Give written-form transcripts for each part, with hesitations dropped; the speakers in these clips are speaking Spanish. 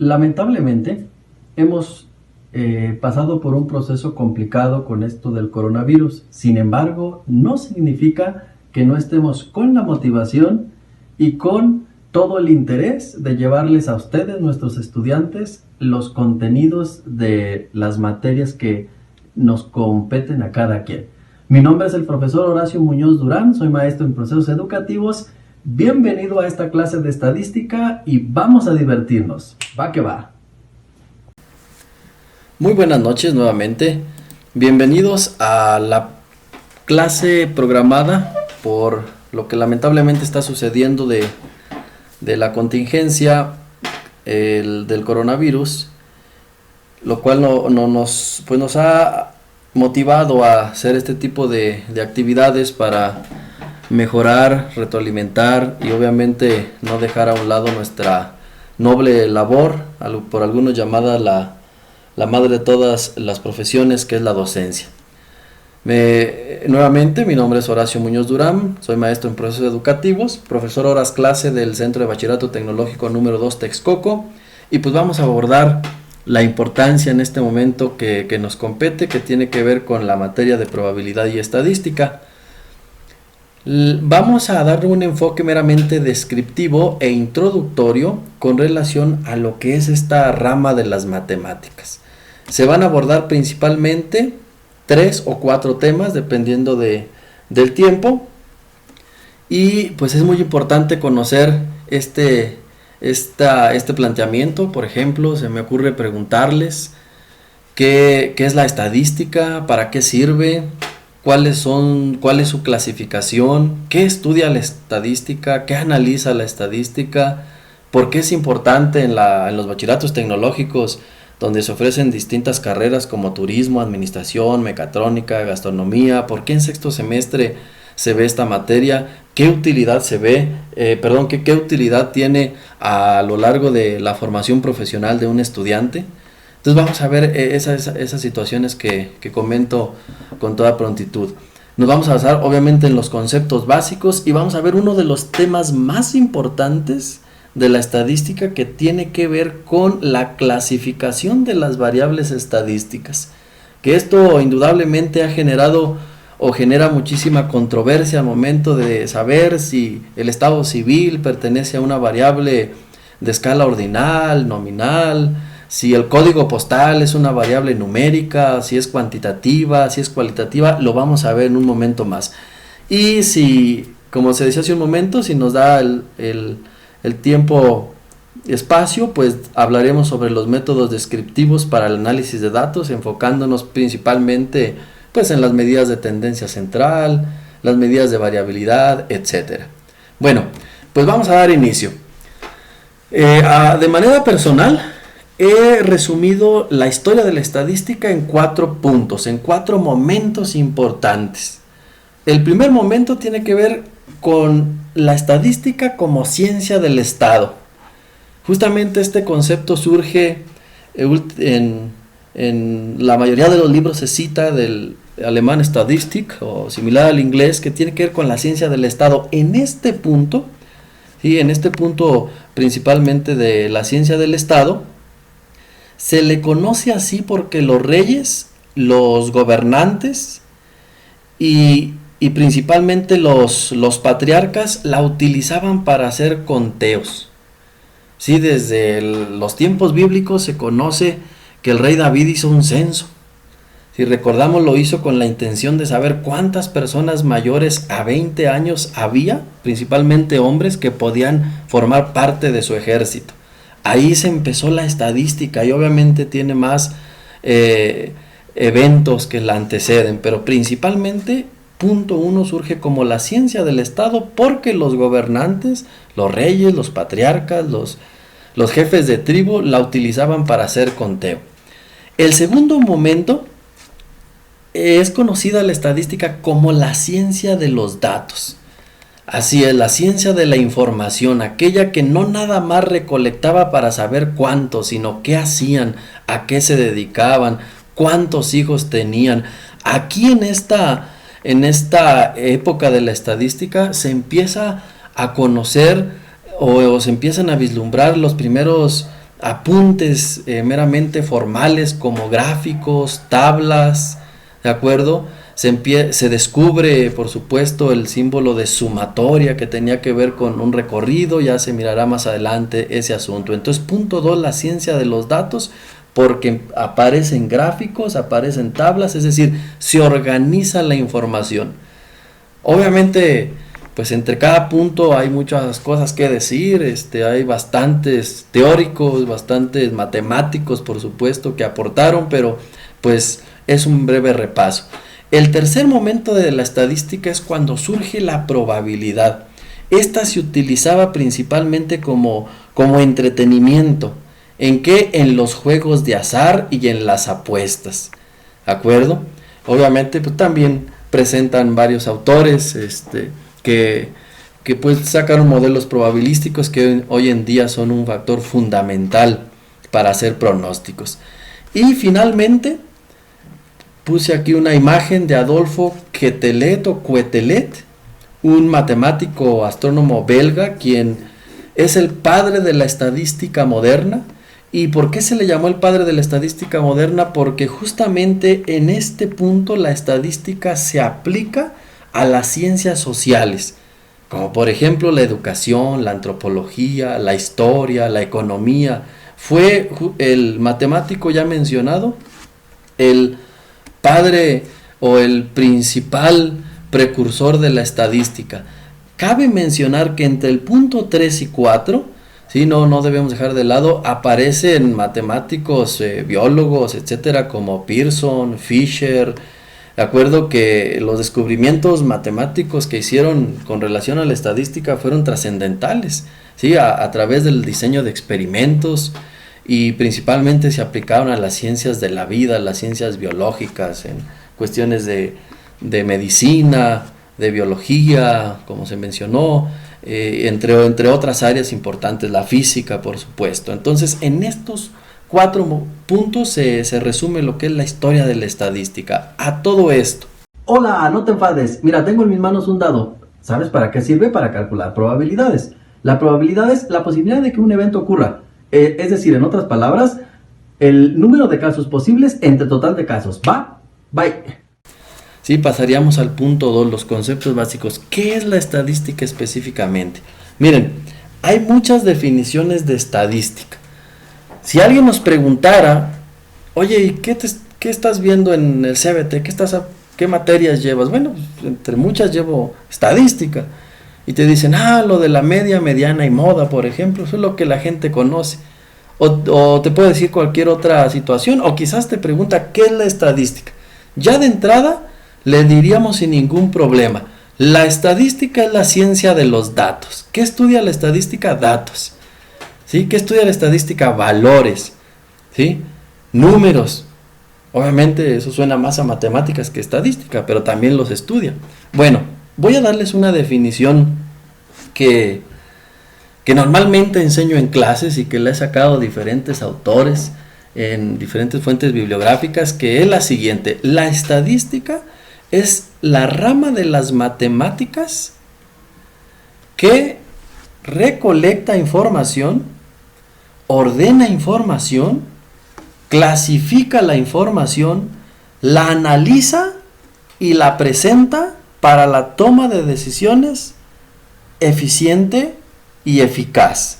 Lamentablemente, hemos pasado por un proceso complicado con esto del coronavirus. Sin embargo, no significa que no estemos con la motivación y con todo el interés de llevarles a ustedes, nuestros estudiantes, los contenidos de las materias que nos competen a cada quien. Mi nombre es el profesor Horacio Muñoz Durán, soy maestro en procesos educativos. Bienvenido a esta clase de estadística y vamos a divertirnos. Va que va. Muy buenas noches nuevamente. Bienvenidos a la clase programada por lo que lamentablemente está sucediendo de la contingencia del coronavirus, lo cual nos ha motivado a hacer este tipo de actividades para mejorar, retroalimentar y obviamente no dejar a un lado nuestra noble labor, por algunos llamada la madre de todas las profesiones, que es la docencia. Nuevamente, mi nombre es Horacio Muñoz Durán, soy maestro en procesos educativos, profesor horas clase del Centro de Bachillerato Tecnológico número 2 Texcoco, y pues vamos a abordar la importancia en este momento que nos compete, que tiene que ver con la materia de probabilidad y estadística. Vamos a darle un enfoque meramente descriptivo e introductorio con relación a lo que es esta rama de las matemáticas. Se van a abordar principalmente 3 o 4 temas dependiendo del tiempo, y pues es muy importante conocer este planteamiento. Por ejemplo, se me ocurre preguntarles qué es la estadística, para qué sirve, cuál es su clasificación, qué estudia la estadística, qué analiza la estadística, por qué es importante en los bachilleratos tecnológicos, donde se ofrecen distintas carreras como turismo, administración, mecatrónica, gastronomía, por qué en sexto semestre se ve esta materia, qué utilidad qué utilidad tiene a lo largo de la formación profesional de un estudiante. Entonces vamos a ver esas situaciones que comento con toda prontitud. Nos vamos a basar obviamente en los conceptos básicos y vamos a ver uno de los temas más importantes de la estadística, que tiene que ver con la clasificación de las variables estadísticas, que esto indudablemente ha generado o genera muchísima controversia al momento de saber si el estado civil pertenece a una variable de escala ordinal, nominal, si el código postal es una variable numérica, si es cuantitativa, si es cualitativa. Lo vamos a ver en un momento más. Y si, como se decía hace un momento, si nos da el tiempo, espacio, pues hablaremos sobre los métodos descriptivos para el análisis de datos, enfocándonos principalmente pues en las medidas de tendencia central, las medidas de variabilidad, etcétera. Bueno, pues vamos a dar inicio. De manera personal, he resumido la historia de la estadística en 4 puntos, en 4 momentos importantes. El primer momento tiene que ver con la estadística como ciencia del Estado. Justamente este concepto surge en la mayoría de los libros, se cita del alemán Statistik o similar al inglés, que tiene que ver con la ciencia del Estado. En este punto principalmente de la ciencia del Estado, se le conoce así porque los reyes, los gobernantes y principalmente los patriarcas la utilizaban para hacer conteos. Sí, desde los tiempos bíblicos se conoce que el rey David hizo un censo. Si recordamos, lo hizo con la intención de saber cuántas personas mayores a 20 años había, principalmente hombres, que podían formar parte de su ejército. Ahí se empezó la estadística y obviamente tiene más eventos que la anteceden, pero principalmente punto 1 surge como la ciencia del Estado porque los gobernantes, los reyes, los patriarcas, los jefes de tribu la utilizaban para hacer conteo. El segundo momento es conocida la estadística como la ciencia de los datos. Así es, la ciencia de la información, aquella que no nada más recolectaba para saber cuántos, sino qué hacían, a qué se dedicaban, cuántos hijos tenían. Aquí en esta época de la estadística se empieza a conocer o se empiezan a vislumbrar los primeros apuntes meramente formales como gráficos, tablas, ¿de acuerdo? Se descubre, por supuesto, el símbolo de sumatoria que tenía que ver con un recorrido, ya se mirará más adelante ese asunto. Entonces, punto 2, la ciencia de los datos, porque aparecen gráficos, aparecen tablas, es decir, se organiza la información. Obviamente, pues entre cada punto hay muchas cosas que decir, hay bastantes teóricos, bastantes matemáticos, por supuesto, que aportaron, pero pues es un breve repaso. El tercer momento de la estadística es cuando surge la probabilidad. Esta se utilizaba principalmente como entretenimiento. ¿En qué? En los juegos de azar y en las apuestas. ¿De acuerdo? Obviamente pues también presentan varios autores que pues sacaron modelos probabilísticos que hoy en día son un factor fundamental para hacer pronósticos. Y finalmente puse aquí una imagen de Adolphe Quetelet o Quetelet, un matemático astrónomo belga, quien es el padre de la estadística moderna. ¿Y por qué se le llamó el padre de la estadística moderna? Porque justamente en este punto la estadística se aplica a las ciencias sociales, como por ejemplo la educación, la antropología, la historia, la economía. Fue el matemático ya mencionado el padre o el principal precursor de la estadística. Cabe mencionar que entre el punto 3 y 4, ¿sí? No debemos dejar de lado, aparecen matemáticos, biólogos, etcétera, como Pearson, Fisher. De acuerdo que los descubrimientos matemáticos que hicieron con relación a la estadística fueron trascendentales, ¿sí? A través del diseño de experimentos, y principalmente se aplicaron a las ciencias de la vida, las ciencias biológicas, en cuestiones de medicina, de biología, como se mencionó, entre otras áreas importantes, la física, por supuesto. Entonces, en estos 4 puntos se resume lo que es la historia de la estadística. A todo esto. Hola, no te enfades. Mira, tengo en mis manos un dado. ¿Sabes para qué sirve? Para calcular probabilidades. La probabilidad es la posibilidad de que un evento ocurra. Es decir, en otras palabras, el número de casos posibles entre total de casos. ¿Va? Bye. Sí, pasaríamos al punto 2, los conceptos básicos. ¿Qué es la estadística específicamente? Miren, hay muchas definiciones de estadística. Si alguien nos preguntara, oye, ¿y qué estás viendo en el CBT? ¿Qué materias llevas? Bueno, entre muchas llevo estadística. Y te dicen, lo de la media, mediana y moda, por ejemplo, eso es lo que la gente conoce. O te puede decir cualquier otra situación, o quizás te pregunta, ¿qué es la estadística? Ya de entrada, le diríamos sin ningún problema, la estadística es la ciencia de los datos. ¿Qué estudia la estadística? Datos. ¿Sí? ¿Qué estudia la estadística? Valores. ¿Sí? Números. Obviamente eso suena más a matemáticas que estadística, pero también los estudia. Bueno, voy a darles una definición que normalmente enseño en clases y que le he sacado a diferentes autores en diferentes fuentes bibliográficas, que es la siguiente. La estadística es la rama de las matemáticas que recolecta información, ordena información, clasifica la información, la analiza y la presenta para la toma de decisiones eficiente y eficaz.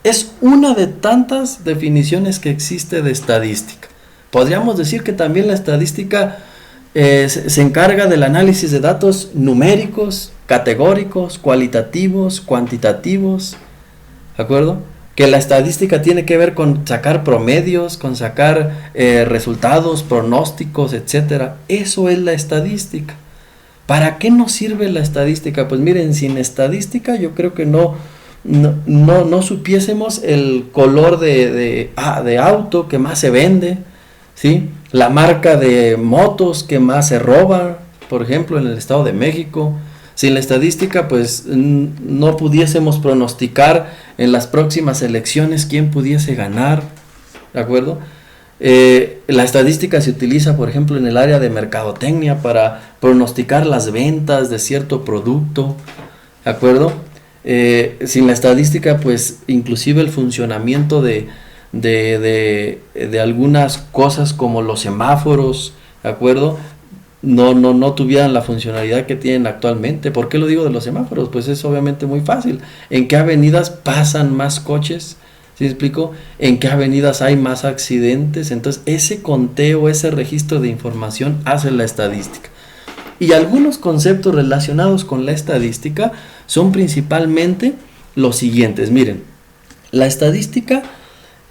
Es una de tantas definiciones que existe de estadística. Podríamos decir que también la estadística se encarga del análisis de datos numéricos, categóricos, cualitativos, cuantitativos, ¿de acuerdo? Que la estadística tiene que ver con sacar promedios, con sacar resultados, pronósticos, etcétera. Eso es la estadística. ¿Para qué nos sirve la estadística? Pues miren, sin estadística yo creo que no supiésemos el color de auto que más se vende, ¿sí? La marca de motos que más se roba, por ejemplo, en el Estado de México. Sin la estadística, pues no pudiésemos pronosticar en las próximas elecciones quién pudiese ganar, ¿de acuerdo? La estadística se utiliza, por ejemplo, en el área de mercadotecnia para pronosticar las ventas de cierto producto, ¿de acuerdo? Sin la estadística, pues inclusive el funcionamiento de de algunas cosas como los semáforos, ¿de acuerdo? No tuvieran la funcionalidad que tienen actualmente. ¿Por qué lo digo de los semáforos? Pues es obviamente muy fácil. ¿En qué avenidas pasan más coches? ¿Sí me explico? ¿En qué avenidas hay más accidentes? Entonces ese conteo, ese registro de información hace la estadística. Y algunos conceptos relacionados con la estadística son principalmente los siguientes. Miren, la estadística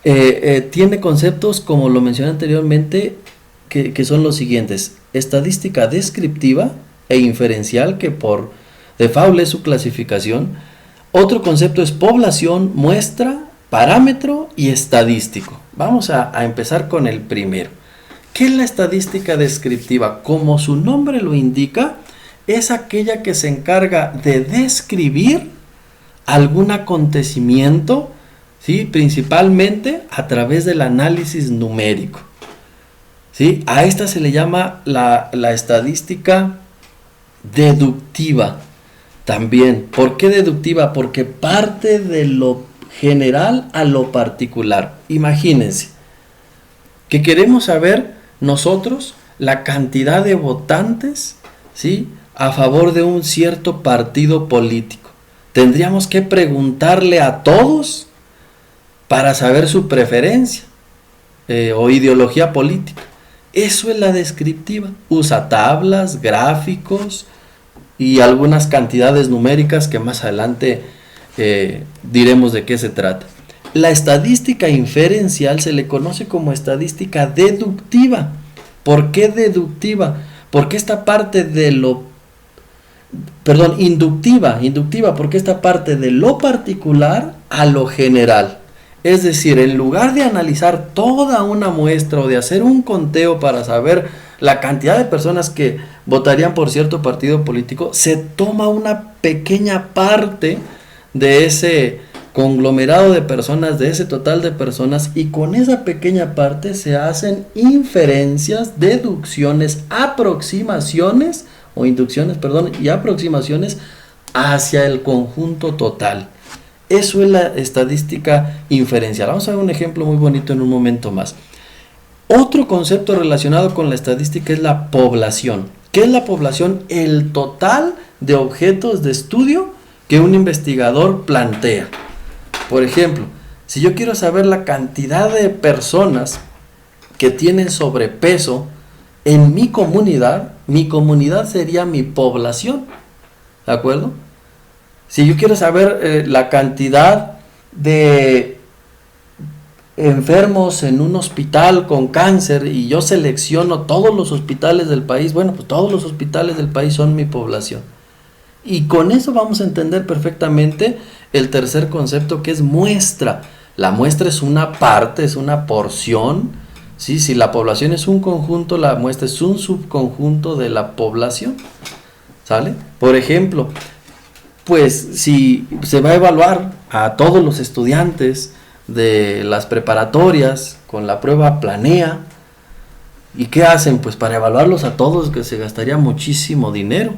tiene conceptos, como lo mencioné anteriormente, que son los siguientes: estadística descriptiva e inferencial, que por default es su clasificación. Otro concepto es población, muestra, parámetro y estadístico. Vamos a empezar con el primero. ¿Qué es la estadística descriptiva? Como su nombre lo indica, es aquella que se encarga de describir algún acontecimiento, ¿sí? Principalmente a través del análisis numérico. ¿Sí? A esta se le llama la estadística deductiva también. ¿Por qué deductiva? Porque parte de lo general a lo particular. Imagínense que queremos saber nosotros la cantidad de votantes, ¿sí?, a favor de un cierto partido político. Tendríamos que preguntarle a todos para saber su preferencia o ideología política. Eso es la descriptiva. Usa tablas, gráficos y algunas cantidades numéricas que más adelante diremos de qué se trata. La estadística inferencial se le conoce como estadística deductiva. ¿Por qué deductiva? Porque esta parte de lo... Perdón, inductiva, porque esta parte de lo particular a lo general. Es decir, en lugar de analizar toda una muestra o de hacer un conteo para saber la cantidad de personas que votarían por cierto partido político, se toma una pequeña parte de ese conglomerado de personas, de ese total de personas, y con esa pequeña parte se hacen inferencias, deducciones, aproximaciones, o inducciones, perdón, y aproximaciones hacia el conjunto total. Eso es la estadística inferencial. Vamos a ver un ejemplo muy bonito en un momento más. Otro concepto relacionado con la estadística es la población. ¿Qué es la población? El total de objetos de estudio que un investigador plantea. Por ejemplo, si yo quiero saber la cantidad de personas que tienen sobrepeso en mi comunidad sería mi población, ¿de acuerdo? Si yo quiero saber la cantidad de enfermos en un hospital con cáncer y yo selecciono todos los hospitales del país, bueno, pues todos los hospitales del país son mi población. Y con eso vamos a entender perfectamente el tercer concepto, que es muestra. La muestra es una parte, es una porción, ¿sí? Si la población es un conjunto, la muestra es un subconjunto de la población, ¿sale? Por ejemplo, pues si se va a evaluar a todos los estudiantes de las preparatorias con la prueba Planea, ¿y qué hacen? Pues para evaluarlos a todos, que se gastaría muchísimo dinero.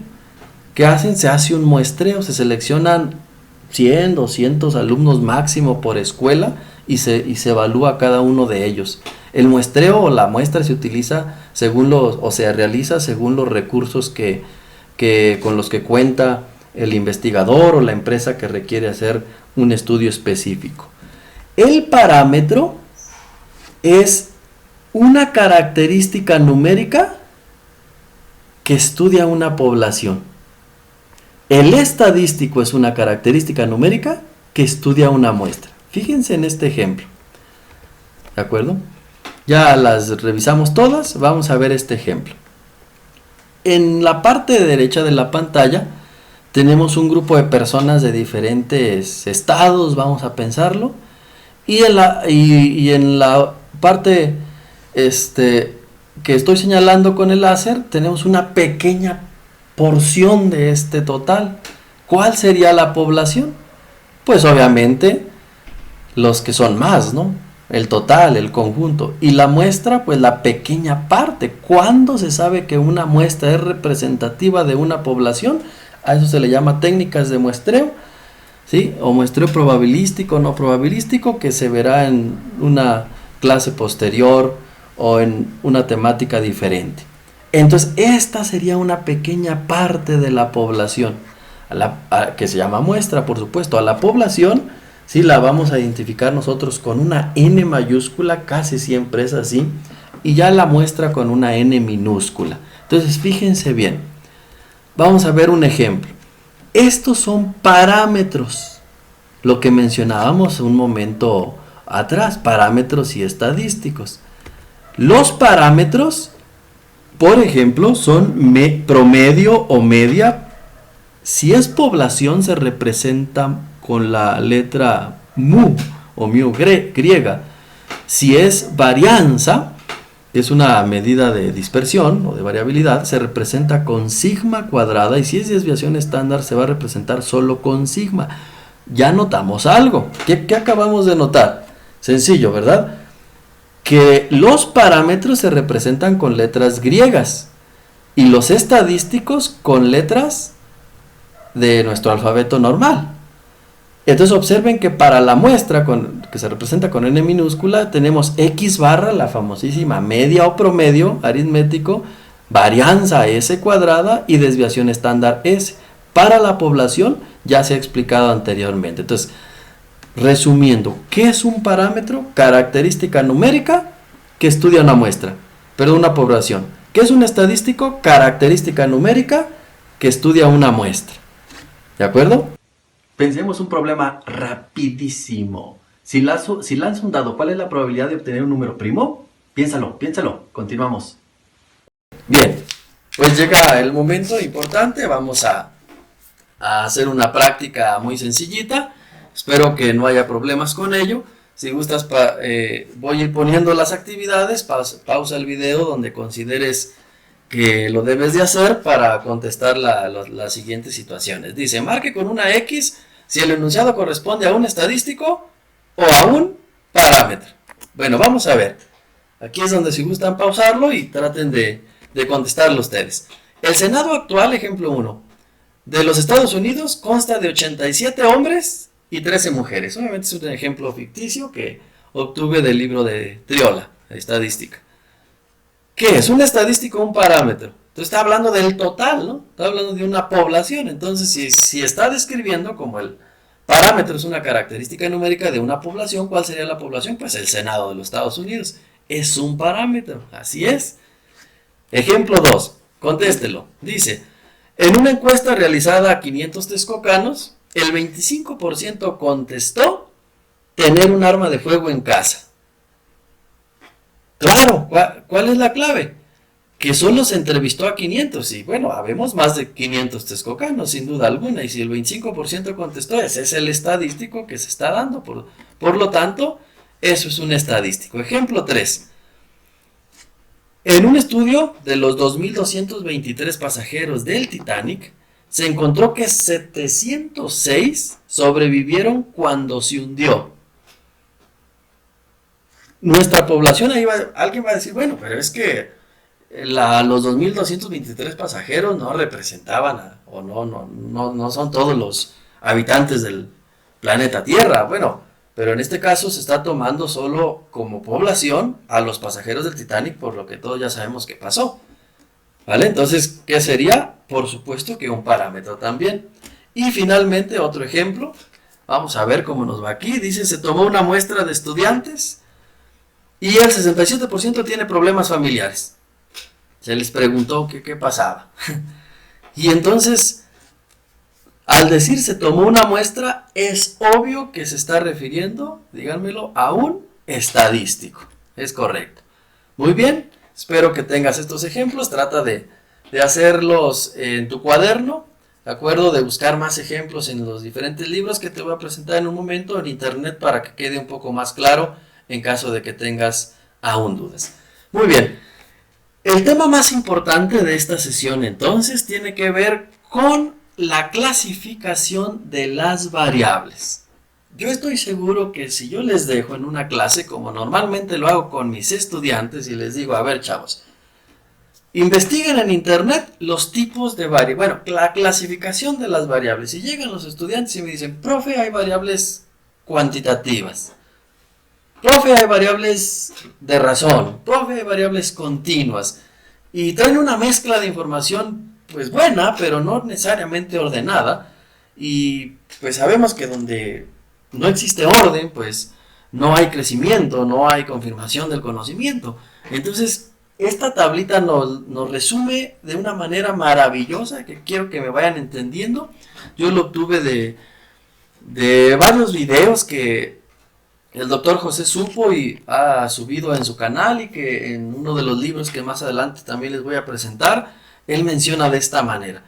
¿Qué hacen? Se hace un muestreo, se seleccionan 100, 200 alumnos máximo por escuela y se evalúa a cada uno de ellos. El muestreo o la muestra se utiliza se realiza según los recursos con los que cuenta el investigador o la empresa que requiere hacer un estudio específico. El parámetro es una característica numérica que estudia una población. El estadístico es una característica numérica que estudia una muestra. Fíjense en este ejemplo. ¿De acuerdo? Ya las revisamos todas. Vamos a ver este ejemplo. En la parte derecha de la pantalla tenemos un grupo de personas de diferentes estados, vamos a pensarlo. Y en la parte que estoy señalando con el láser, tenemos una pequeña porción de este total. ¿Cuál sería la población? Pues obviamente los que son más, ¿no? El total, el conjunto. Y la muestra, pues la pequeña parte. ¿Cuándo se sabe que una muestra es representativa de una población? A eso se le llama técnicas de muestreo. ¿sí? O muestreo probabilístico, no probabilístico, que se verá en una clase posterior o en una temática diferente. Entonces, esta sería una pequeña parte de la población, que se llama muestra, por supuesto. A la población, sí, la vamos a identificar nosotros con una N mayúscula, casi siempre es así, y ya la muestra con una N minúscula. Entonces, fíjense bien. Vamos a ver un ejemplo. Estos son parámetros, lo que mencionábamos un momento atrás, parámetros y estadísticos. Los parámetros, por ejemplo, son promedio o media. Si es población, se representa con la letra mu o mu griega. Si es varianza, que es una medida de dispersión o de variabilidad, se representa con sigma cuadrada, y si es desviación estándar se va a representar solo con sigma. Ya notamos algo. ¿Qué acabamos de notar? Sencillo, ¿verdad? Que los parámetros se representan con letras griegas y los estadísticos con letras de nuestro alfabeto normal. Entonces observen que para la muestra que se representa con N minúscula tenemos X barra, la famosísima media o promedio aritmético, varianza S cuadrada y desviación estándar S. Para la población ya se ha explicado anteriormente. Entonces, resumiendo, ¿qué es un parámetro? Característica numérica que estudia una muestra, una población. ¿Qué es un estadístico? Característica numérica que estudia una muestra. ¿De acuerdo? Pensemos un problema rapidísimo. Si lanzo un dado, ¿cuál es la probabilidad de obtener un número primo? Piénsalo. Continuamos. Bien, pues llega el momento importante. Vamos a hacer una práctica muy sencillita. Espero que no haya problemas con ello. Si gustas, voy a ir poniendo las actividades. Pausa el video donde consideres que lo debes de hacer para contestar las siguientes situaciones. Dice, marque con una X si el enunciado corresponde a un estadístico o a un parámetro. Bueno, vamos a ver. Aquí es donde si gustan pausarlo y traten de contestarlo ustedes. El Senado actual, ejemplo 1, de los Estados Unidos consta de 87 hombres y 13 mujeres. Obviamente es un ejemplo ficticio que obtuve del libro de Triola, estadística. ¿Qué es? ¿Un estadístico o un parámetro? Entonces está hablando del total, ¿no? Está hablando de una población. Entonces, si está describiendo como el parámetro es una característica numérica de una población, ¿cuál sería la población? Pues el Senado de los Estados Unidos. Es un parámetro, así es. Ejemplo 2, contéstelo. Dice, en una encuesta realizada a 500 texcocanos, el 25% contestó tener un arma de fuego en casa. Claro, ¿cuál es la clave? Que solo se entrevistó a 500 y bueno, habemos más de 500 texcocanos sin duda alguna, y si el 25% contestó, ese es el estadístico que se está dando, por lo tanto, eso es un estadístico. Ejemplo 3. En un estudio de los 2.223 pasajeros del Titanic, se encontró que 706 sobrevivieron cuando se hundió. Nuestra población, alguien va a decir, bueno, pero es que los 2.223 pasajeros no representaban, no son todos los habitantes del planeta Tierra. Bueno, pero en este caso se está tomando solo como población a los pasajeros del Titanic, por lo que todos ya sabemos que pasó. ¿Vale? Entonces, ¿qué sería? Por supuesto que un parámetro también. Y finalmente, otro ejemplo. Vamos a ver cómo nos va aquí. Dice, se tomó una muestra de estudiantes y el 67% tiene problemas familiares. Se les preguntó qué pasaba. Y entonces, al decir se tomó una muestra, es obvio que se está refiriendo, díganmelo, a un estadístico. Es correcto. Muy bien, espero que tengas estos ejemplos. Trata de hacerlos en tu cuaderno, ¿de acuerdo? De buscar más ejemplos en los diferentes libros que te voy a presentar en un momento en internet para que quede un poco más claro en caso de que tengas aún dudas. Muy bien. El tema más importante de esta sesión entonces tiene que ver con la clasificación de las variables. Yo estoy seguro que si yo les dejo en una clase, como normalmente lo hago con mis estudiantes, y les digo, a ver chavos, Investiguen en internet los tipos de variables, bueno, la clasificación de las variables. Y llegan los estudiantes y me dicen, profe, hay variables cuantitativas. Profe, hay variables de razón. Profe, hay variables continuas. Y traen una mezcla de información, pues buena, pero no necesariamente ordenada. Y pues sabemos que donde no existe orden, pues no hay crecimiento, no hay confirmación del conocimiento. Entonces, esta tablita nos resume de una manera maravillosa que quiero que me vayan entendiendo. Yo lo obtuve de varios videos que el doctor José supo y ha subido en su canal, y que en uno de los libros que más adelante también les voy a presentar, él menciona de esta manera.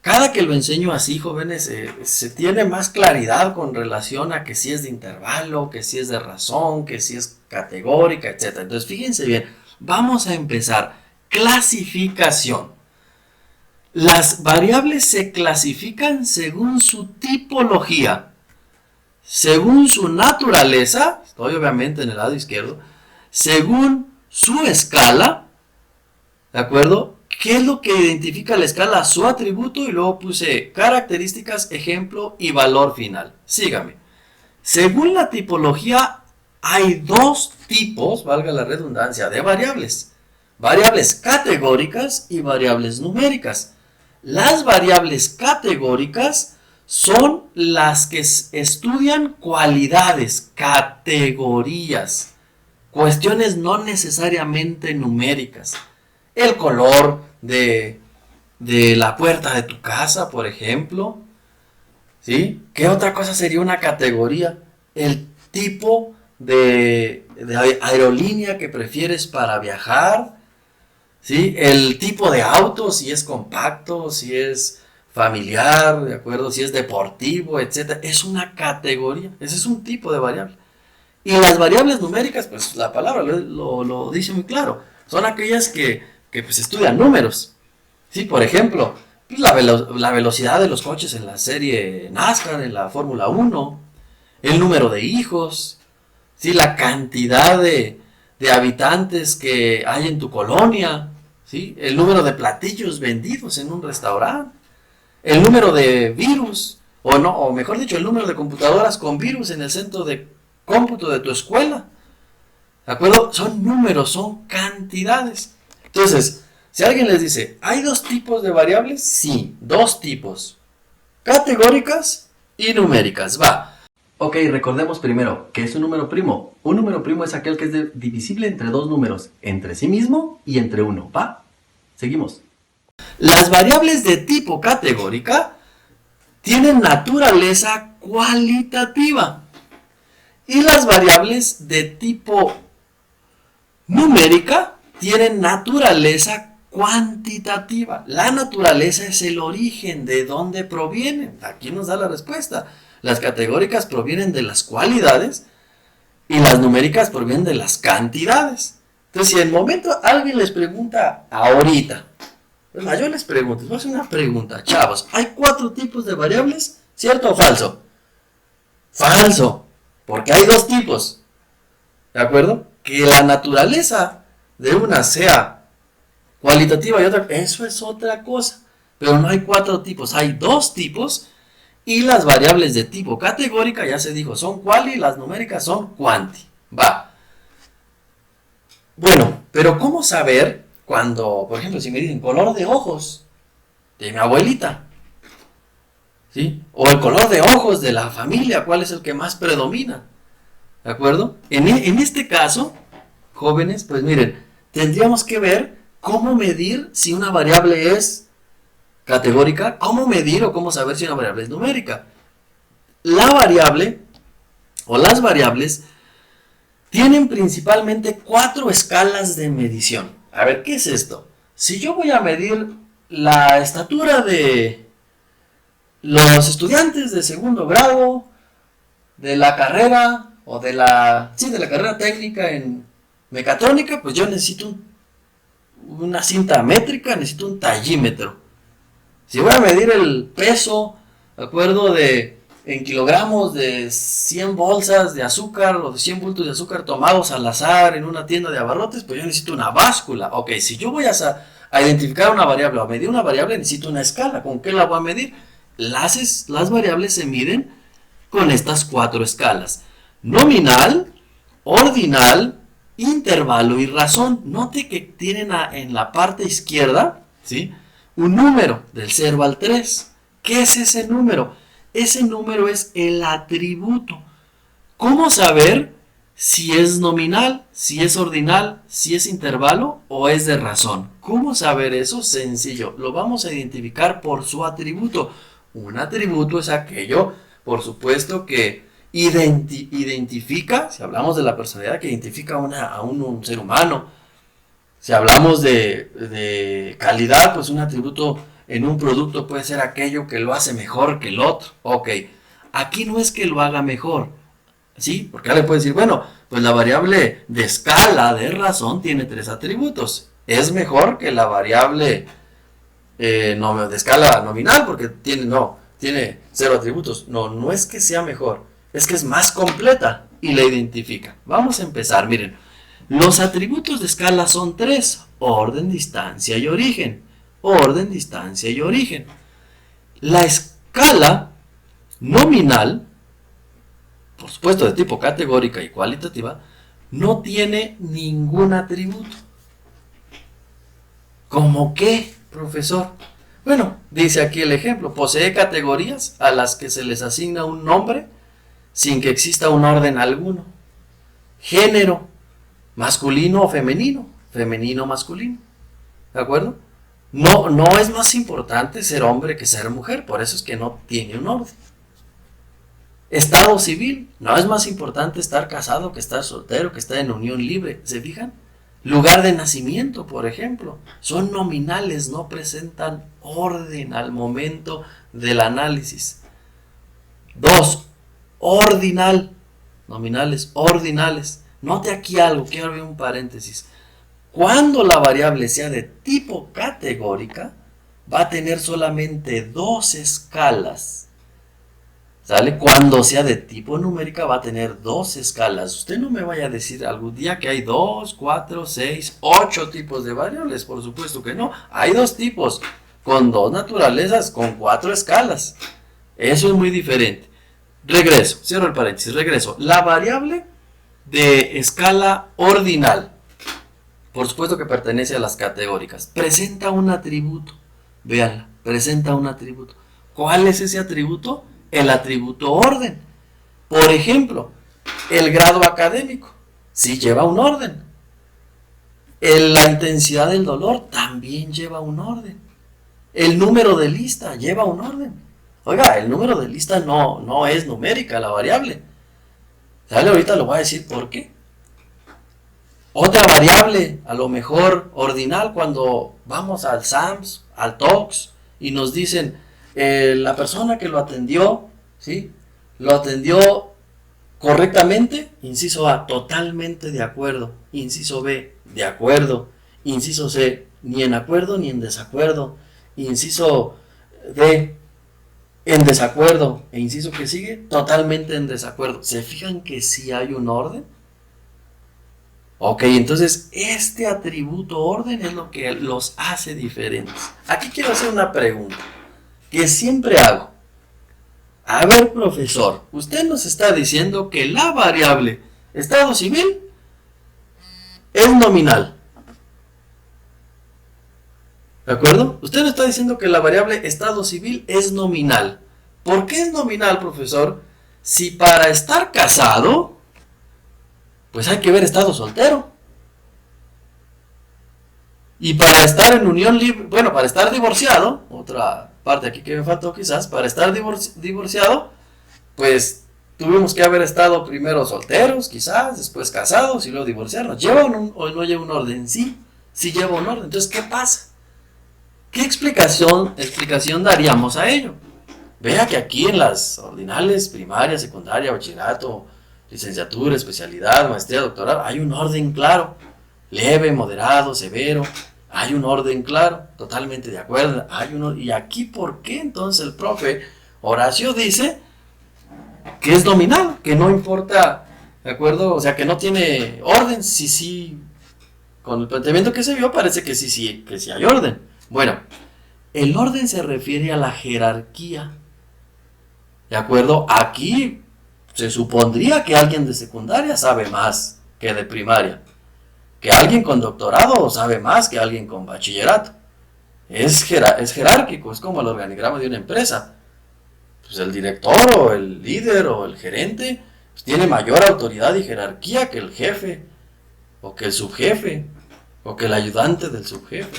Cada que lo enseño así, jóvenes, se tiene más claridad con relación a que si es de intervalo, que si es de razón, que si es categórica, etc. Entonces, fíjense bien, vamos a empezar. Clasificación. Las variables se clasifican según su tipología, según su naturaleza, estoy obviamente en el lado izquierdo, según su escala, ¿de acuerdo? ¿Qué es lo que identifica la escala? Su atributo, y luego puse características, ejemplo y valor final. Sígame. Según la tipología, hay dos tipos, valga la redundancia, de variables. Variables categóricas y variables numéricas. Las variables categóricas son las que estudian cualidades, categorías, cuestiones no necesariamente numéricas. El color de la puerta de tu casa, por ejemplo. ¿Sí? ¿Qué otra cosa sería una categoría? El tipo de aerolínea que prefieres para viajar. ¿Sí? El tipo de auto, si es compacto, si es familiar, ¿de acuerdo? Si es deportivo, etc. Es una categoría. Ese es un tipo de variable. Y las variables numéricas, pues la palabra lo dice muy claro. Son aquellas que pues estudian números. ¿Sí? Por ejemplo, pues la velocidad de los coches en la serie NASCAR, en la Fórmula 1, el número de hijos, ¿sí? La cantidad de habitantes que hay en tu colonia, ¿sí? El número de platillos vendidos en un restaurante, el número de virus, o mejor dicho, el número de computadoras con virus en el centro de cómputo de tu escuela. ¿De acuerdo? Son números, son cantidades. Entonces, si alguien les dice, ¿hay dos tipos de variables? Sí, dos tipos. Categóricas y numéricas. Va. Ok, recordemos primero, ¿qué es un número primo? Un número primo es aquel que es divisible entre dos números, entre sí mismo y entre uno. ¿Va? Seguimos. Las variables de tipo categórica tienen naturaleza cualitativa. Y las variables de tipo numérica tienen naturaleza cuantitativa. La naturaleza es el origen, de dónde provienen. Aquí nos da la respuesta. Las categóricas provienen de las cualidades y las numéricas provienen de las cantidades. Entonces, si en el momento alguien les pregunta ahorita, yo les pregunto, les voy a hacer una pregunta, chavos, ¿hay 4 tipos de variables? ¿Cierto o falso? Falso, porque hay 2 tipos. ¿De acuerdo? Que la naturaleza de una sea cualitativa y otra, eso es otra cosa. Pero no hay 4 tipos, hay 2 tipos, y las variables de tipo categórica, ya se dijo, son quali, las numéricas son quanti. Va. Bueno, pero ¿cómo saber cuando, por ejemplo, si me dicen color de ojos de mi abuelita? ¿Sí? O el color de ojos de la familia, ¿cuál es el que más predomina? ¿De acuerdo? En este caso, jóvenes, pues miren, tendríamos que ver cómo medir si una variable es categórica, cómo medir o cómo saber si una variable es numérica. La variable o las variables tienen principalmente 4 escalas de medición. A ver, ¿qué es esto? Si yo voy a medir la estatura de los estudiantes de segundo grado de la carrera o de la carrera técnica en mecatrónica, pues yo necesito una cinta métrica, necesito un tallímetro. Si voy a medir el peso, ¿de acuerdo? En kilogramos de 100 bolsas de azúcar o de 100 bultos de azúcar tomados al azar en una tienda de abarrotes, pues yo necesito una báscula. Ok, si yo voy a a identificar una variable o a medir una variable necesito una escala. ¿Con qué la voy a medir? Las variables se miden con estas 4 escalas: nominal, ordinal, intervalo y razón. Note que tienen en la parte izquierda, ¿sí?, un número del 0 al 3. ¿Qué es ese número? Ese número es el atributo. ¿Cómo saber si es nominal, si es ordinal, si es intervalo o es de razón? ¿Cómo saber eso? Sencillo, lo vamos a identificar por su atributo. Un atributo es aquello, por supuesto, que identifica, si hablamos de la personalidad, que identifica a un ser humano. Si hablamos de calidad, pues un atributo en un producto puede ser aquello que lo hace mejor que el otro. Ok, aquí no es que lo haga mejor, ¿sí? Porque ahora le puede decir, bueno, pues la variable de escala de razón tiene 3 atributos. Es mejor que la variable de escala nominal porque tiene 0 atributos. No es que sea mejor, es que es más completa y la identifica. Vamos a empezar, miren. Los atributos de escala son 3: orden, distancia y origen. Orden, distancia y origen. La escala nominal, por supuesto de tipo categórica y cualitativa, no tiene ningún atributo. ¿Cómo qué, profesor? Bueno, dice aquí el ejemplo: posee categorías a las que se les asigna un nombre sin que exista un orden alguno. Género: masculino o femenino, femenino o masculino. ¿De acuerdo? No es más importante ser hombre que ser mujer, por eso es que no tiene un orden. Estado civil: no es más importante estar casado que estar soltero, que estar en unión libre. ¿Se fijan? Lugar de nacimiento, por ejemplo, son nominales, no presentan orden al momento del análisis. 2. Ordinal. Nominales, ordinales. Note aquí algo, quiero abrir un paréntesis. Cuando la variable sea de tipo categórica, va a tener solamente 2 escalas. ¿Sale? Cuando sea de tipo numérica, va a tener 2 escalas. Usted no me vaya a decir algún día que hay 2, 4, 6, 8 tipos de variables. Por supuesto que no. Hay 2 tipos, con 2 naturalezas, con 4 escalas. Eso es muy diferente. Regreso, cierro el paréntesis, regreso. La variable de escala ordinal, por supuesto que pertenece a las categóricas, presenta un atributo. Véanla, presenta un atributo. ¿Cuál es ese atributo? El atributo orden. Por ejemplo, el grado académico, sí lleva un orden. La intensidad del dolor también lleva un orden. El número de lista lleva un orden. Oiga, el número de lista no es numérica la variable. ¿Sale? Ahorita lo voy a decir por qué. Otra variable, a lo mejor ordinal, cuando vamos al SAMS, al TOCS, y nos dicen, la persona que lo atendió, ¿sí?, lo atendió correctamente. Inciso A, totalmente de acuerdo. Inciso B, de acuerdo. Inciso C, ni en acuerdo ni en desacuerdo. Inciso D, en desacuerdo. E inciso que sigue, totalmente en desacuerdo. ¿Se fijan que sí hay un orden? Ok, entonces este atributo orden es lo que los hace diferentes. Aquí quiero hacer una pregunta que siempre hago. A ver, profesor, usted nos está diciendo que la variable estado civil es nominal. ¿De acuerdo? Usted nos está diciendo que la variable estado civil es nominal. ¿Por qué es nominal, profesor? Si para estar casado, pues hay que ver estado soltero. Y para estar en unión libre, bueno, para estar divorciado, otra parte aquí que me faltó quizás, para estar divorciado, pues tuvimos que haber estado primero solteros, quizás, después casados y luego divorciarnos. ¿Lleva o no lleva un orden? Sí, sí lleva un orden. Entonces, ¿qué pasa? ¿Qué explicación daríamos a ello? Vea que aquí en las ordinales, primaria, secundaria, bachillerato, licenciatura, especialidad, maestría, doctorado, hay un orden claro. Leve, moderado, severo, hay un orden claro, totalmente de acuerdo. Y aquí, ¿por qué entonces el profe Horacio dice que es nominal, que no importa, ¿de acuerdo? O sea, que no tiene orden, sí, con el planteamiento que se vio, parece que que sí hay orden. Bueno, el orden se refiere a la jerarquía. ¿De acuerdo? Aquí se supondría que alguien de secundaria sabe más que de primaria. Que alguien con doctorado sabe más que alguien con bachillerato. Es jerárquico, es como el organigrama de una empresa. Pues el director o el líder o el gerente pues tiene mayor autoridad y jerarquía que el jefe, o que el subjefe, o que el ayudante del subjefe.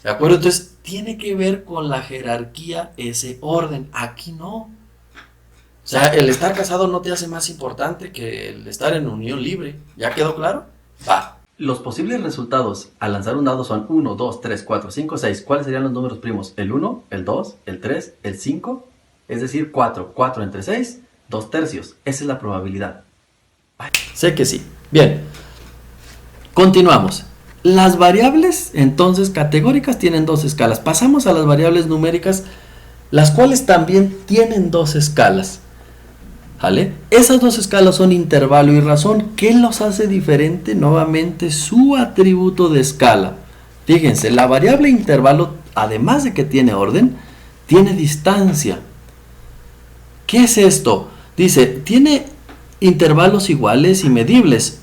¿De acuerdo? Entonces tiene que ver con la jerarquía ese orden. Aquí no. O sea, el estar casado no te hace más importante que el estar en unión libre. ¿Ya quedó claro? Va. Los posibles resultados al lanzar un dado son 1, 2, 3, 4, 5, 6. ¿Cuáles serían los números primos? El 1, el 2, el 3, el 5. Es decir, 4. 4 entre 6, 2 tercios. Esa es la probabilidad. Sé que sí. Bien. Continuamos. Las variables, entonces, categóricas tienen dos escalas. Pasamos a las variables numéricas, las cuales también tienen dos escalas. ¿Vale? Esas dos escalas son intervalo y razón. ¿Qué los hace diferente? Nuevamente su atributo de escala. Fíjense, la variable intervalo, además de que tiene orden, tiene distancia. ¿Qué es esto? Dice, tiene intervalos iguales y medibles,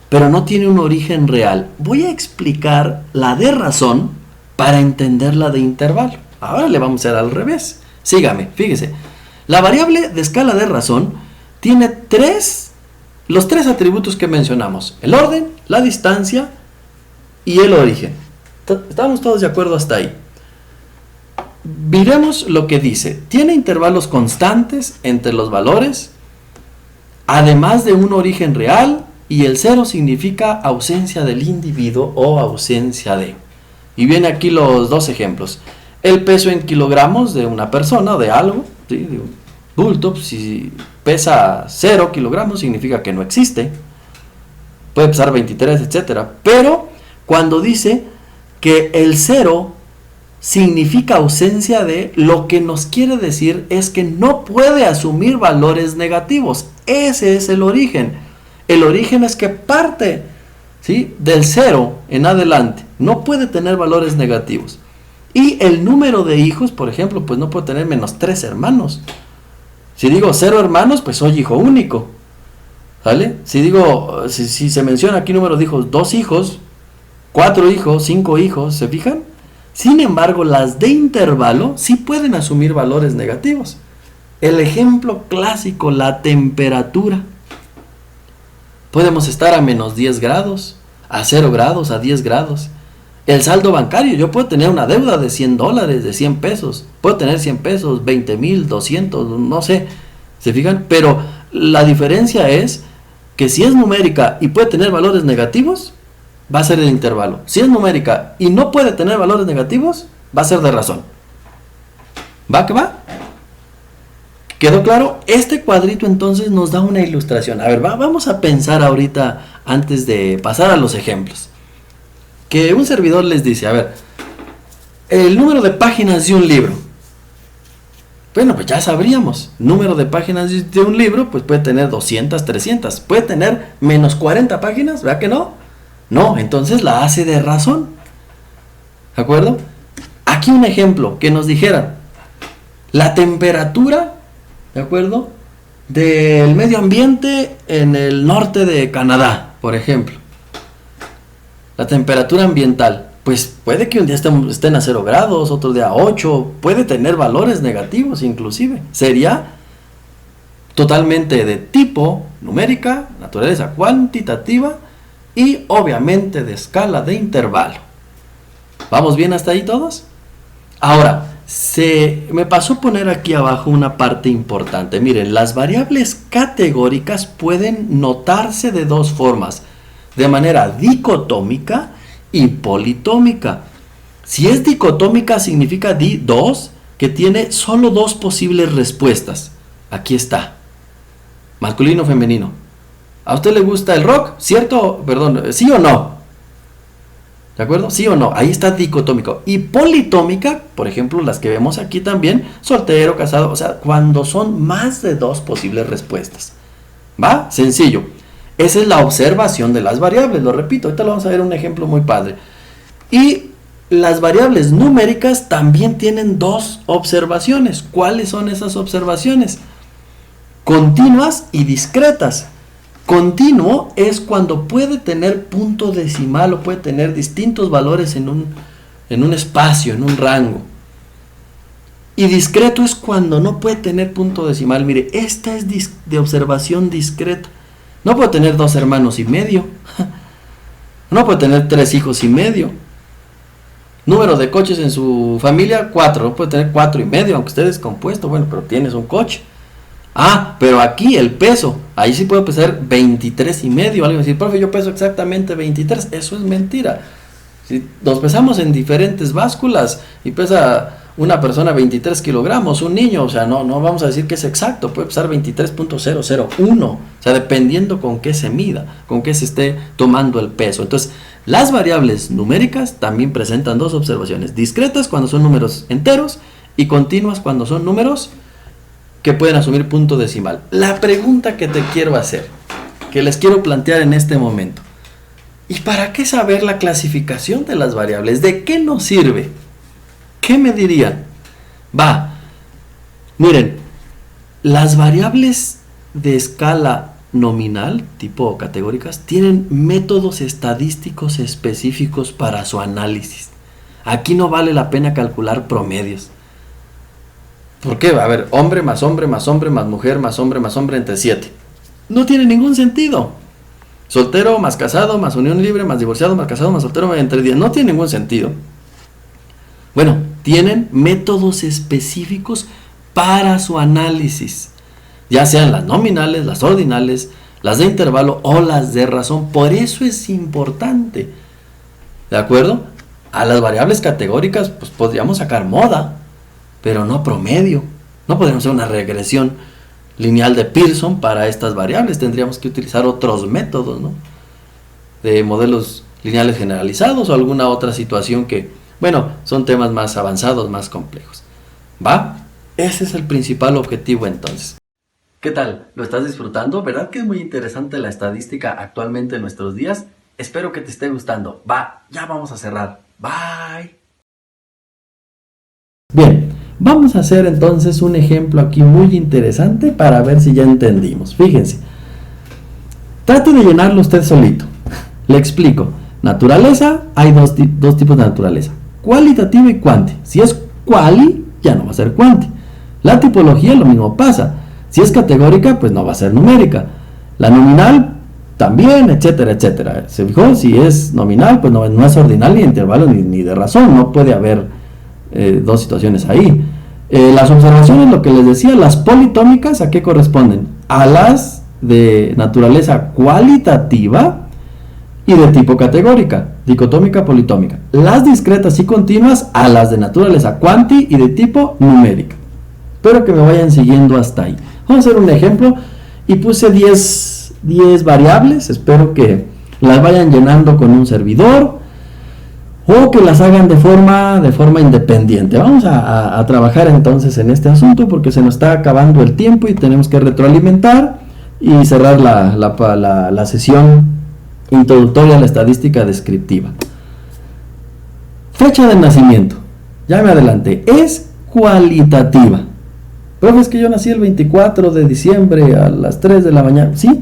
pero no tiene un origen real. Voy a explicar la de razón para entender la de intervalo. Ahora le vamos a hacer al revés. Sígame, fíjese. La variable de escala de razón tiene los tres atributos que mencionamos: el orden, la distancia y el origen. ¿Estamos todos de acuerdo hasta ahí? Miremos lo que dice. Tiene intervalos constantes entre los valores, además de un origen real, y el 0 significa ausencia del individuo o ausencia de. Y viene aquí los dos ejemplos. El peso en kilogramos de una persona, de algo, ¿sí? De un bulto, si pesa 0 kilogramos significa que no existe. Puede pesar 23, etcétera. Pero cuando dice que el 0 significa ausencia de, lo que nos quiere decir es que no puede asumir valores negativos. Ese es el origen. El origen es que parte, ¿sí?, del 0 en adelante. No puede tener valores negativos. Y el número de hijos, por ejemplo, pues no puede tener menos 3 hermanos. Si digo 0 hermanos, pues soy hijo único. ¿Sale? Si digo, si se menciona aquí número de hijos, 2 hijos, 4 hijos, 5 hijos, ¿se fijan? Sin embargo, las de intervalo sí pueden asumir valores negativos. El ejemplo clásico, la temperatura. Podemos estar a menos 10 grados, a 0 grados, a 10 grados. El saldo bancario, yo puedo tener una deuda de $100, de 100 pesos. Puedo tener 100 pesos, 20,000, 200, no sé. ¿Se fijan? Pero la diferencia es que si es numérica y puede tener valores negativos, va a ser de intervalo. Si es numérica y no puede tener valores negativos, va a ser de razón. ¿Va que va? ¿Quedó claro? Este cuadrito entonces nos da una ilustración. A ver, vamos a pensar ahorita, antes de pasar a los ejemplos. Que un servidor les dice, a ver, el número de páginas de un libro. Bueno, pues ya sabríamos. Número de páginas de un libro, pues puede tener 200, 300. Puede tener menos 40 páginas, ¿verdad que no? No, entonces la hace de razón. ¿De acuerdo? Aquí un ejemplo, que nos dijeran la temperatura, ¿de acuerdo?, del medio ambiente en el norte de Canadá, por ejemplo. La temperatura ambiental, pues puede que un día estén a 0 grados, otro día a 8, puede tener valores negativos inclusive. Sería totalmente de tipo numérica, naturaleza cuantitativa y obviamente de escala de intervalo. ¿Vamos bien hasta ahí todos? Ahora, me pasó a poner aquí abajo una parte importante. Miren, las variables categóricas pueden notarse de dos formas: de manera dicotómica y politómica. Si es dicotómica significa 2, que tiene solo dos posibles respuestas. Aquí está. Masculino o femenino. ¿A usted le gusta el rock? ¿Cierto? Perdón, ¿sí o no? ¿De acuerdo? ¿Sí o no? Ahí está dicotómico. Y politómica, por ejemplo, las que vemos aquí también, soltero, casado, o sea, cuando son más de dos posibles respuestas. ¿Va? Sencillo. Esa es la observación de las variables, lo repito, ahorita lo vamos a ver un ejemplo muy padre. Y las variables numéricas también tienen dos observaciones. ¿Cuáles son esas observaciones? Continuas y discretas. Continuo es cuando puede tener punto decimal o puede tener distintos valores en un espacio, en un rango. Y discreto es cuando no puede tener punto decimal. Mire, esta es de observación discreta. No puede tener 2 hermanos y medio. No puede tener 3 hijos y medio. Número de coches en su familia, 4. No puede tener 4 y medio, aunque esté descompuesto. Bueno, pero tienes un coche. Ah, pero aquí el peso. Ahí sí puede pesar 23 y medio. Alguien va a decir, profe, yo peso exactamente 23. Eso es mentira. Si nos pesamos en diferentes básculas y pesa una persona 23 kilogramos, un niño, o sea, no vamos a decir que es exacto, puede pesar 23.001, o sea, dependiendo con qué se mida, con qué se esté tomando el peso. Entonces, las variables numéricas también presentan dos observaciones, discretas cuando son números enteros y continuas cuando son números que pueden asumir punto decimal. La pregunta que te quiero hacer, que les quiero plantear en este momento, ¿y para qué saber la clasificación de las variables? ¿De qué nos sirve? ¿Qué me dirían? Miren, las variables de escala nominal, tipo categóricas, tienen métodos estadísticos específicos para su análisis. Aquí no vale la pena calcular promedios. ¿Por qué? A ver, hombre más hombre más hombre más mujer más hombre entre 7. No tiene ningún sentido. Soltero más casado más unión libre más divorciado más casado más soltero entre 10. No tiene ningún sentido. Bueno, tienen métodos específicos para su análisis, ya sean las nominales, las ordinales, las de intervalo o las de razón. Por eso es importante, ¿de acuerdo? A las variables categóricas, pues podríamos sacar moda, pero no promedio. No podríamos hacer una regresión lineal de Pearson para estas variables. Tendríamos que utilizar otros métodos, ¿no? De modelos lineales generalizados o alguna otra situación que, bueno, son temas más avanzados, más complejos. ¿Va? Ese es el principal objetivo entonces. ¿Qué tal? ¿Lo estás disfrutando? ¿Verdad que es muy interesante la estadística actualmente en nuestros días? Espero que te esté gustando. Ya vamos a cerrar. Bye. Bien, vamos a hacer entonces un ejemplo aquí muy interesante para ver si ya entendimos. Fíjense. Trate de llenarlo usted solito. Le explico. Naturaleza, hay dos tipos de naturaleza. Cualitativa y cuanti. Si es quali, ya no va a ser cuanti. La tipología lo mismo pasa. Si es categórica, pues no va a ser numérica. La nominal también, etcétera, etcétera. ¿Se fijó? Si es nominal, pues no es ordinal ni de intervalo ni de razón. No puede haber dos situaciones ahí. Las observaciones, lo que les decía, las politómicas, ¿a qué corresponden? A las de naturaleza cualitativa y de tipo categórica, dicotómica, politómica. Las discretas y continuas a las de naturaleza cuanti y de tipo numérica. Espero que me vayan siguiendo hasta ahí. Vamos a hacer un ejemplo y puse 10 variables. Espero que las vayan llenando con un servidor o que las hagan de forma independiente. Vamos a trabajar entonces en este asunto porque se nos está acabando el tiempo y tenemos que retroalimentar y cerrar la sesión introductoria a la estadística descriptiva. Fecha de nacimiento, ya me adelanté, es cualitativa. Profe, es que yo nací el 24 de diciembre a las 3 de la mañana, sí,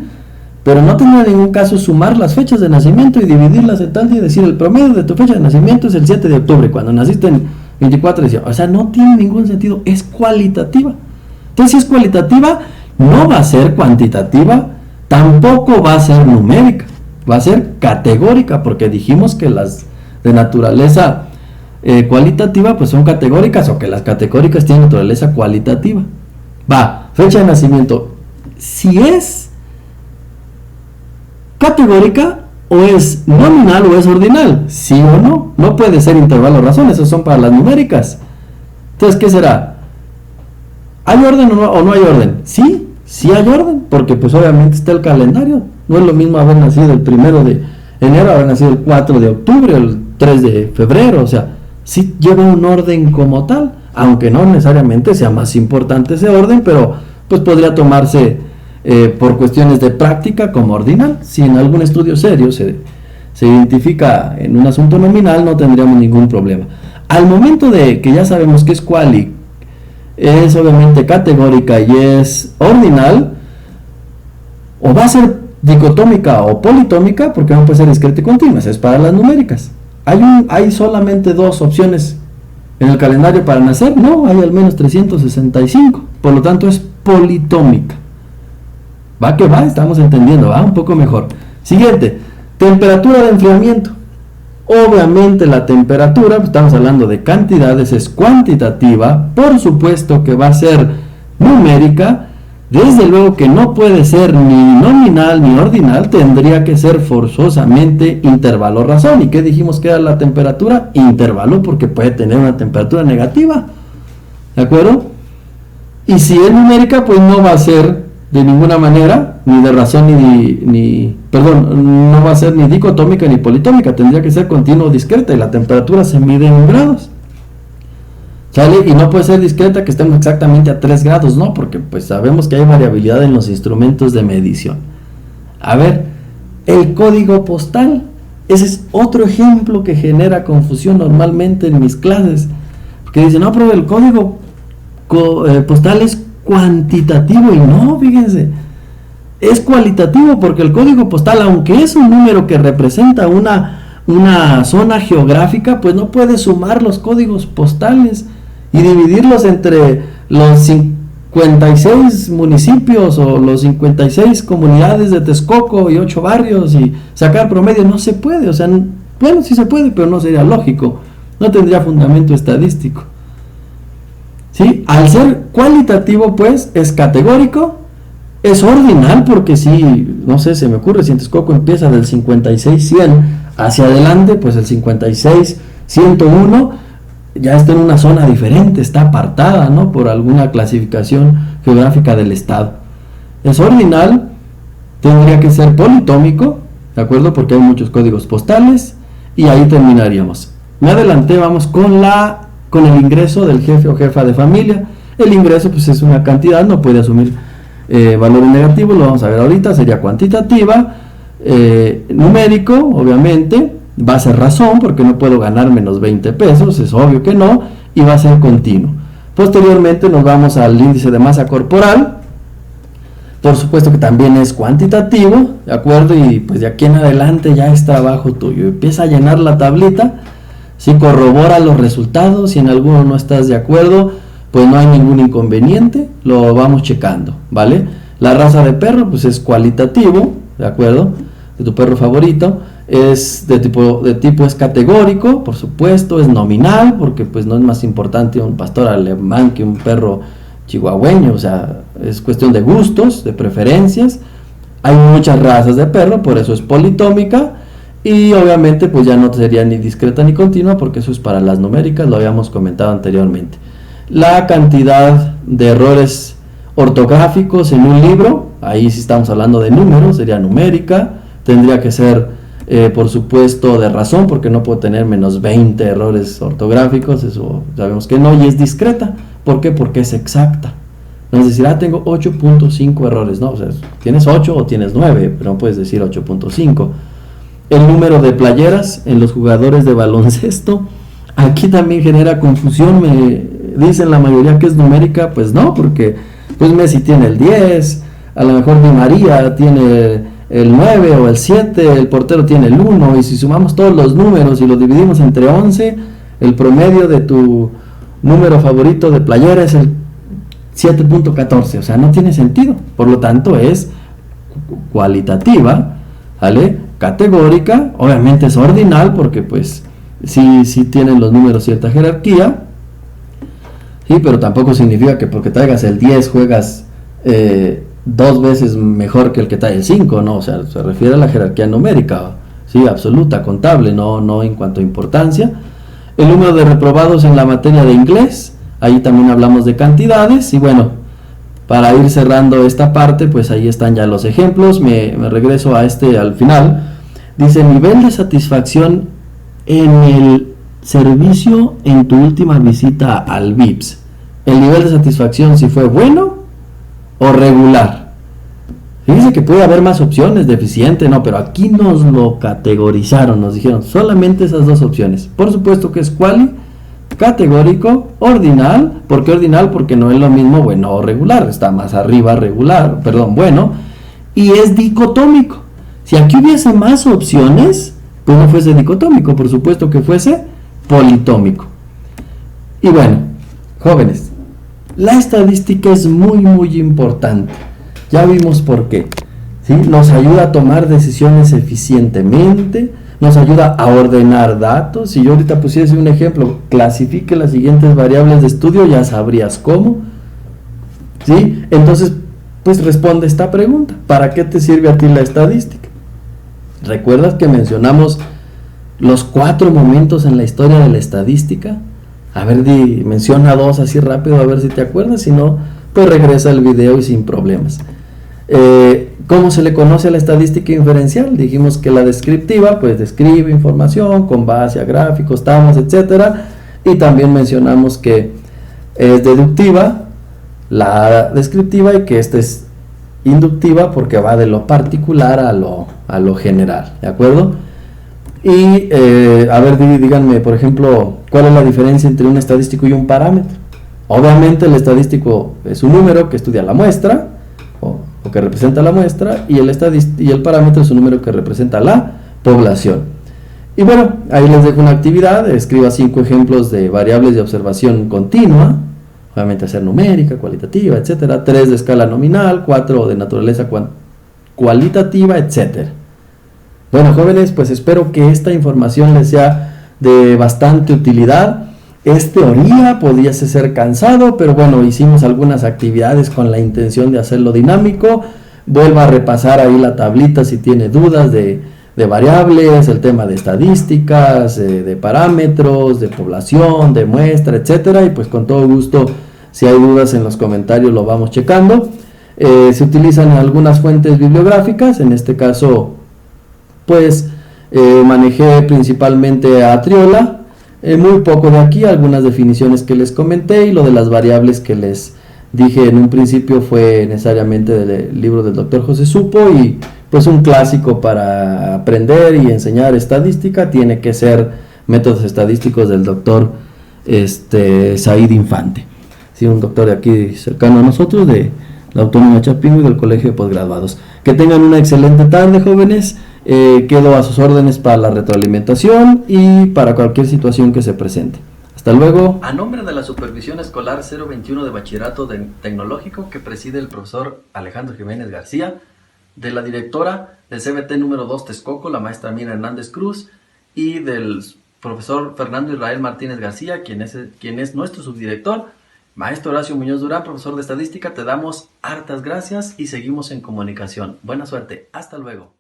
pero no tendría ningún caso sumar las fechas de nacimiento y dividirlas en tal y decir el promedio de tu fecha de nacimiento es el 7 de octubre, cuando naciste en 24 de diciembre. O sea, no tiene ningún sentido, es cualitativa. Entonces, si es cualitativa, no va a ser cuantitativa, tampoco va a ser numérica. Va a ser categórica, porque dijimos que las de naturaleza cualitativa pues son categóricas, o que las categóricas tienen naturaleza cualitativa. Fecha de nacimiento. Si es categórica, o es nominal o es ordinal, sí o no. No puede ser intervalo razón, esos son para las numéricas. Entonces, ¿qué será? ¿Hay orden o no hay orden? Sí hay orden, porque pues obviamente está el calendario. No es lo mismo haber nacido el 1 de enero, haber nacido el 4 de octubre, o el 3 de febrero, o sea, sí lleva un orden como tal, aunque no necesariamente sea más importante ese orden, pero pues podría tomarse por cuestiones de práctica como ordinal. Si en algún estudio serio se identifica en un asunto nominal, no tendríamos ningún problema. Al momento de que ya sabemos que es quali, es obviamente categórica y es ordinal, o va a ser dicotómica o politómica, porque no puede ser discreta y continua, es para las numéricas. Hay solamente dos opciones en el calendario para nacer, no, hay al menos 365, por lo tanto es politómica. Va que va, estamos entendiendo, va un poco mejor. Siguiente, temperatura de enfriamiento. Obviamente la temperatura, estamos hablando de cantidades, es cuantitativa, por supuesto que va a ser numérica, desde luego que no puede ser ni nominal ni ordinal, tendría que ser forzosamente intervalo razón. ¿Y qué dijimos que era la temperatura? Intervalo, porque puede tener una temperatura negativa, ¿de acuerdo? Y si es numérica, pues no va a ser de ninguna manera, ni de razón no va a ser ni dicotómica ni politómica, tendría que ser continua o discreta, y la temperatura se mide en grados, ¿sale? Y no puede ser discreta que estemos exactamente a 3 grados, no, porque pues sabemos que hay variabilidad en los instrumentos de medición. A ver, el código postal, ese es otro ejemplo que genera confusión normalmente en mis clases, porque dicen, no, pero el código postal es cuantitativo, y no, fíjense, es cualitativo, porque el código postal, aunque es un número que representa una zona geográfica, pues no puede sumar los códigos postales y dividirlos entre los 56 municipios o los 56 comunidades de Texcoco y 8 barrios y sacar promedio. No se puede, o sea, bueno, sí se puede, pero no sería lógico, no tendría fundamento estadístico. ¿Sí? Al ser cualitativo, pues, es categórico, es ordinal, porque si, no sé, se me ocurre, si en Texcoco empieza del 56-100 hacia adelante, pues el 56-101 ya está en una zona diferente, está apartada, ¿no?, por alguna clasificación geográfica del estado. Es ordinal, tendría que ser politómico, ¿de acuerdo?, porque hay muchos códigos postales, y ahí terminaríamos. Me adelanté, vamos con el ingreso del jefe o jefa de familia. El ingreso, pues, es una cantidad, no puede asumir valores negativos, lo vamos a ver ahorita, sería cuantitativa, numérico, obviamente, va a ser razón, porque no puedo ganar menos 20 pesos, es obvio que no, y va a ser continuo. Posteriormente nos vamos al índice de masa corporal, por supuesto que también es cuantitativo, ¿de acuerdo? Y pues de aquí en adelante ya es trabajo tuyo, empieza a llenar la tablita, si corrobora los resultados, si en alguno no estás de acuerdo, pues no hay ningún inconveniente, lo vamos checando, ¿vale? La raza de perro, pues es cualitativo, ¿de acuerdo?, de tu perro favorito. Es de tipo es categórico, por supuesto, es nominal, porque pues no es más importante un pastor alemán que un perro chihuahueño, o sea, es cuestión de gustos, de preferencias. Hay muchas razas de perro, por eso es politómica, y obviamente pues ya no sería ni discreta ni continua, porque eso es para las numéricas, lo habíamos comentado anteriormente. La cantidad de errores ortográficos en un libro, ahí sí estamos hablando de números, sería numérica, tendría que ser por supuesto de razón, porque no puedo tener menos 20 errores ortográficos, eso sabemos que no, y es discreta. ¿Por qué? Porque es exacta. No es decir, tengo 8.5 errores, no, o sea, tienes 8 o tienes 9, pero no puedes decir 8.5. El número de playeras en los jugadores de baloncesto, aquí también genera confusión. Me dicen la mayoría que es numérica, pues no, porque pues Messi tiene el 10, a lo mejor Di María tiene el 9 o el 7, el portero tiene el 1, y si sumamos todos los números y los dividimos entre 11, el promedio de tu número favorito de playera es el 7.14, o sea, no tiene sentido. Por lo tanto, es cualitativa, ¿vale?, categórica, obviamente es ordinal, porque pues sí tienen los números cierta jerarquía, sí, pero tampoco significa que porque traigas el 10 juegas 2 veces mejor que el que trae el 5, no, o sea, se refiere a la jerarquía numérica, sí, absoluta, contable, no en cuanto a importancia. El número de reprobados en la materia de inglés, ahí también hablamos de cantidades, y bueno, para ir cerrando esta parte, pues ahí están ya los ejemplos. Me regreso a al final. Dice, nivel de satisfacción en el servicio en tu última visita al VIPS. El nivel de satisfacción, si fue bueno o regular. Fíjense que puede haber más opciones, deficiente, no, pero aquí nos lo categorizaron, nos dijeron solamente esas dos opciones. Por supuesto que es quali, categórico, ordinal. ¿Por qué ordinal? Porque no es lo mismo bueno o regular, está más arriba regular, perdón, bueno, y es dicotómico. Si aquí hubiese más opciones, pues no fuese dicotómico, por supuesto que fuese politómico. Y bueno, jóvenes, la estadística es muy importante. Ya vimos por qué. ¿Sí? Nos ayuda a tomar decisiones eficientemente, nos ayuda a ordenar datos. Si yo ahorita pusiese un ejemplo, clasifique las siguientes variables de estudio, ya sabrías cómo. ¿Sí? Entonces, pues responde esta pregunta: ¿para qué te sirve a ti la estadística? ¿Recuerdas que mencionamos los 4 momentos en la historia de la estadística? A ver, menciona 2 así rápido, a ver si te acuerdas. Si no, pues regresa al video y sin problemas. ¿Cómo se le conoce a la estadística inferencial? Dijimos que la descriptiva, pues describe información con base a gráficos, tablas, etcétera. Y también mencionamos que es deductiva la descriptiva y que esta es inductiva porque va de lo particular a lo general, ¿de acuerdo? Y a ver, díganme, por ejemplo, ¿cuál es la diferencia entre un estadístico y un parámetro? Obviamente el estadístico es un número que estudia la muestra o que representa la muestra, y el parámetro es un número que representa la población. Y bueno, ahí les dejo una actividad. Escriba 5 ejemplos de variables de observación continua, obviamente hacer numérica, cualitativa, etcétera, 3 de escala nominal, 4 de naturaleza cualitativa, etcétera. Bueno, jóvenes, pues espero que esta información les sea de bastante utilidad. Es teoría, podíase ser cansado, pero bueno, hicimos algunas actividades con la intención de hacerlo dinámico. Vuelva a repasar ahí la tablita si tiene dudas de variables, el tema de estadísticas, de parámetros, de población, de muestra, etcétera. Y pues con todo gusto, si hay dudas en los comentarios lo vamos checando. Se utilizan algunas fuentes bibliográficas, en este caso pues manejé principalmente a Triola. Muy poco de aquí, algunas definiciones que les comenté, y lo de las variables que les dije en un principio fue necesariamente del libro del Dr. José Supo, y pues un clásico para aprender y enseñar estadística tiene que ser Métodos Estadísticos del Dr. Said Infante, sí, un doctor de aquí cercano a nosotros, de la Autónoma de Chapingo y del Colegio de Postgraduados. Que tengan una excelente tarde, jóvenes. Quedo a sus órdenes para la retroalimentación y para cualquier situación que se presente. Hasta luego. A nombre de la Supervisión Escolar 021 de Bachillerato Tecnológico, que preside el profesor Alejandro Jiménez García, de la directora del CBT número 2 Texcoco, la maestra Mina Hernández Cruz, y del profesor Fernando Israel Martínez García, quien es nuestro subdirector, maestro Horacio Muñoz Durán, profesor de estadística, te damos hartas gracias y seguimos en comunicación. Buena suerte. Hasta luego.